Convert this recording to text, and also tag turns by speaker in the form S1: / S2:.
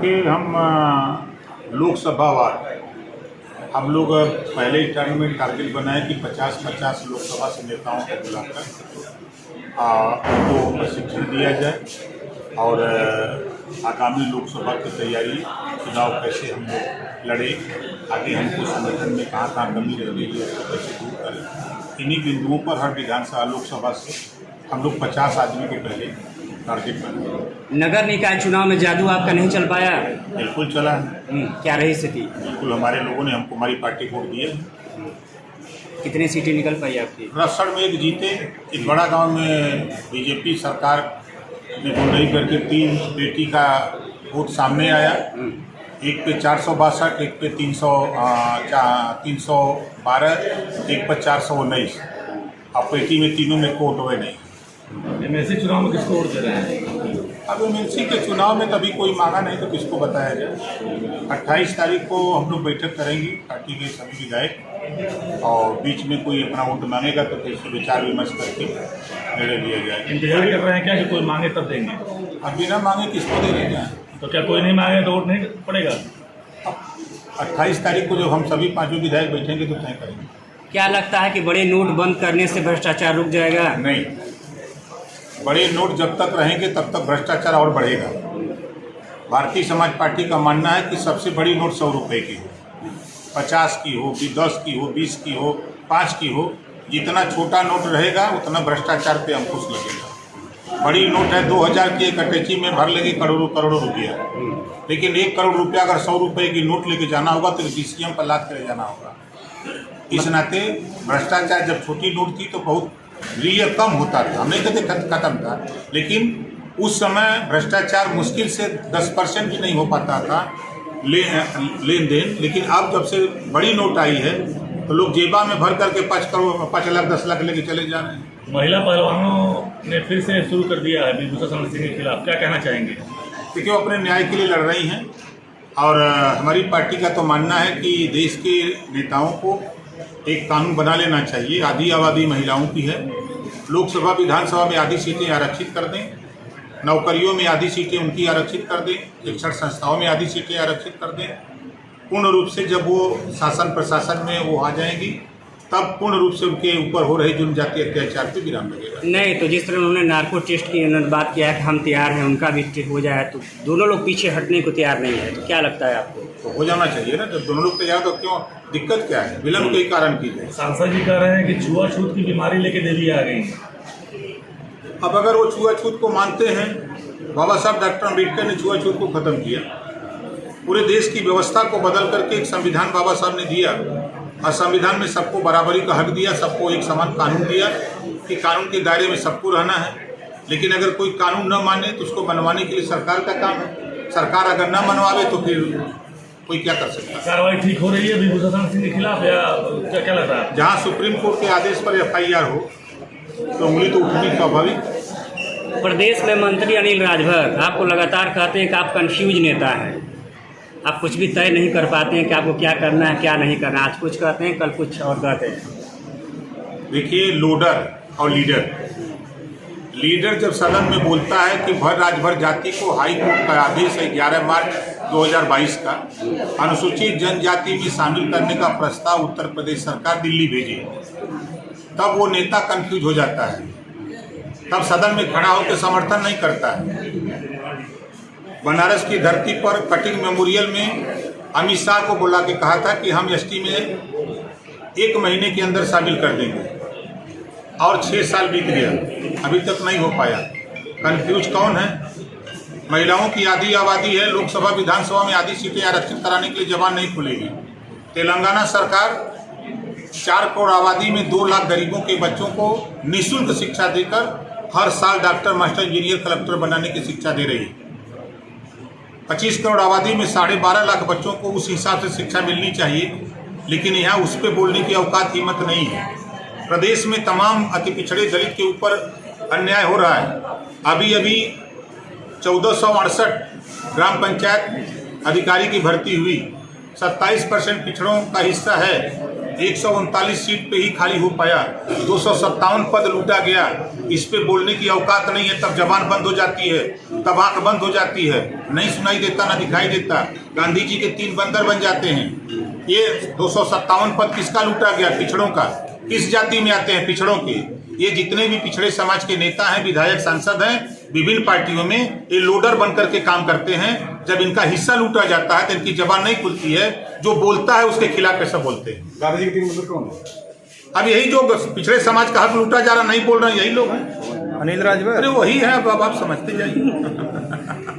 S1: देखिए, हम लोकसभा वार हम लोग पहले टर्म में टारगेट बनाए कि 50-50 लोकसभा से नेताओं को बुलाकर उनको प्रशिक्षण दिया जाए और आगामी लोकसभा की तैयारी, चुनाव कैसे हम लोग लड़े, आगे हमको संगठन में कहाँ कमी रह गई है उसको कैसे दूर करें। इन्हीं बिंदुओं पर हर विधानसभा लोकसभा से हम लोग 50 आदमी को पहले टारगेट बनाए।
S2: नगर निकाय चुनाव में जादू आपका नहीं चल पाया?
S1: बिल्कुल चला है।
S2: क्या रही स्थिति?
S1: बिल्कुल, हमारे लोगों ने हमको, हमारी पार्टी वोट दिए।
S2: कितनी सीटें निकल पाई आपकी?
S1: रसड़ में एक जीते। एक बड़ा गांव में बीजेपी सरकार ने गुंडई करके 3 बेटी का वोट सामने आया। एक पे 462, एक पे 312, एक पर 419। अब पेटी में तीनों में वोट हुए नहीं।
S3: एमएलसी चुनाव में किसको वोट दे रहे हैं?
S1: अब एमएलसी के चुनाव में कभी कोई मांगा नहीं तो किसको बताया जाए। 28 तारीख को हम लोग बैठक करेंगे पार्टी के सभी विधायक, और बीच में कोई अपना वोट मांगेगा तो फिर इसको विचार विमर्श करके निर्णय लिया जाएगा।
S3: इंतजार कर रहे हैं क्या कि कोई मांगे तब देंगे?
S1: अब बिना मांगे किसको दे देंगे?
S3: तो क्या कोई नहीं मांगे तो वोट नहीं पड़ेगा?
S1: 28 तारीख को जब हम सभी 5 विधायक बैठेंगे तो तय करेंगे।
S2: क्या लगता है कि बड़े नोट बंद करने से भ्रष्टाचार रुक जाएगा?
S1: नहीं, बड़े नोट जब तक रहेंगे तब तक भ्रष्टाचार और बढ़ेगा। भारतीय समाज पार्टी का मानना है कि सबसे बड़ी नोट 100 रुपये की हो, 50 की हो, 10 की हो, 20 की हो, 5 की हो। जितना छोटा नोट रहेगा उतना भ्रष्टाचार पे अंकुश लगेगा। बड़ी नोट है 2000 की, एक अटैची में भर लेगी करोड़ों रुपया, लेकिन 1 करोड़ रुपया अगर 100 रुपये की नोट लेके जाना होगा तो DCM पर लाद कर जाना होगा। इस नाते भ्रष्टाचार जब छोटी नोट थी तो बहुत रियल कम होता था, हम नहीं कहते खत्म था, लेकिन उस समय भ्रष्टाचार मुश्किल से 10% भी नहीं हो पाता था लेन देन। लेकिन अब जब से बड़ी नोट आई है तो लोग जेबा में भर करके 5 करोड़ 5 लाख 10 लाख लेके चले जा रहे हैं।
S3: महिला पहलवानों ने फिर से शुरू कर दिया है विभूषण सिंह के खिलाफ, क्या कहना चाहेंगे?
S1: देखिए, वो अपने न्याय के लिए लड़ रही हैं और हमारी पार्टी का तो मानना है कि देश के नेताओं को एक कानून बना लेना चाहिए। आधी आबादी महिलाओं की है। लोकसभा विधानसभा में आधी सीटें आरक्षित कर दें, नौकरियों में आधी सीटें उनकी आरक्षित कर दें, शिक्षण संस्थाओं में आधी सीटें आरक्षित कर दें। पूर्ण रूप से जब वो शासन प्रशासन में वो आ जाएंगी तब पूर्ण रूप से उनके ऊपर हो रहे जनजातीय अत्याचार पे विराम लगेगा।
S2: नहीं तो जिस तरह उन्होंने नार्को टेस्ट की बात किया है कि हम तैयार हैं, उनका भी टेस्ट हो जाए, तो दोनों लोग पीछे हटने को तैयार नहीं है, तो क्या लगता है आपको?
S1: तो हो जाना चाहिए ना। जब दोनों लोग तैयार तो क्यों दिक्कत क्या है? विलम्ब के कारण की जाए।
S3: सांसद जी कह रहे हैं कि छुआछूत की बीमारी लेके देवी आ गई।
S1: अब अगर वो छुआछूत को मानते हैं, बाबा साहब डॉक्टर अम्बेडकर ने छुआछूत को खत्म किया, पूरे देश की व्यवस्था को बदल करके एक संविधान बाबा साहब ने दिया और संविधान में सबको बराबरी का हक दिया, सबको एक समान कानून दिया कि कानून के दायरे में सबको रहना है। लेकिन अगर कोई कानून न माने तो उसको बनवाने के लिए सरकार का काम है। सरकार अगर न मनवावे तो फिर कोई क्या कर सकता है?
S3: कार्रवाई ठीक हो रही है विभूषण सिंह के खिलाफ या क्या लगता है?
S1: जहाँ सुप्रीम कोर्ट के आदेश पर FIR हो तो उंगली तो उठनी स्वाभाविक।
S2: प्रदेश में मंत्री अनिल राजभर आपको लगातार कहते हैं कि आप कंफ्यूज नेता हैं, आप कुछ भी तय नहीं कर पाते हैं कि आपको क्या करना है क्या नहीं करना। आज कुछ कहते हैं, कल कुछ और कहते हैं।
S1: देखिए, लोडर और लीडर जब सदन में बोलता है कि भर राजभर जाति को हाई कोर्ट का आदेश है 11 मार्च 2022 का अनुसूचित जनजाति में शामिल करने का प्रस्ताव उत्तर प्रदेश सरकार दिल्ली भेजे, तब वो नेता कंफ्यूज हो जाता है, तब सदन में खड़ा होकर समर्थन नहीं करता है। बनारस की धरती पर कटिंग मेमोरियल में अमित शाह को बुला के कहा था कि हम ST में 1 महीने के अंदर शामिल कर देंगे, और 6 साल बीत गया, अभी तक नहीं हो पाया। कंफ्यूज कौन है? महिलाओं की आधी आबादी है, लोकसभा विधानसभा में आधी सीटें आरक्षित कराने के लिए जबान नहीं खुलेगी। तेलंगाना सरकार 4 करोड़ आबादी में 2 लाख गरीबों के बच्चों को निःशुल्क शिक्षा देकर हर साल डॉक्टर, मास्टर, इंजीनियर, कलेक्टर बनाने की शिक्षा दे रही है। 25 करोड़ आबादी में 12.5 लाख बच्चों को उस हिसाब से शिक्षा मिलनी चाहिए, लेकिन यहाँ उस पर बोलने की औकात हिम्मत नहीं है। प्रदेश में तमाम अति पिछड़े दलित के ऊपर अन्याय हो रहा है। अभी 1468 ग्राम पंचायत अधिकारी की भर्ती हुई, 27% पिछड़ों का हिस्सा है। 139 सीट पे ही खाली हो पाया, 257 पद लूटा गया। इस पे बोलने की औकात नहीं है, तब जबान बंद हो जाती है, तब आंख बंद हो जाती है, नहीं सुनाई देता ना दिखाई देता। गांधी जी के 3 बंदर बन जाते हैं। ये 257 पद किसका लूटा गया? पिछड़ों का। किस जाति में आते हैं? पिछड़ों के। ये जितने भी पिछड़े समाज के नेता हैं, विधायक, सांसद हैं विभिन्न पार्टियों में, ये लोडर बन करके काम करते हैं। जब इनका हिस्सा लूटा जाता है तो इनकी जबान नहीं खुलती है, जो बोलता है उसके खिलाफ ऐसा बोलते हैं।
S4: गांधी जी के 3 बंदर कौन है?
S1: अब यही जो पिछड़े समाज का हक लूटा जा रहा नहीं बोल रहे हैं, यही लोग हैं।
S4: अनिल राजभर।
S1: अरे वही है, अब आप समझते जाइए।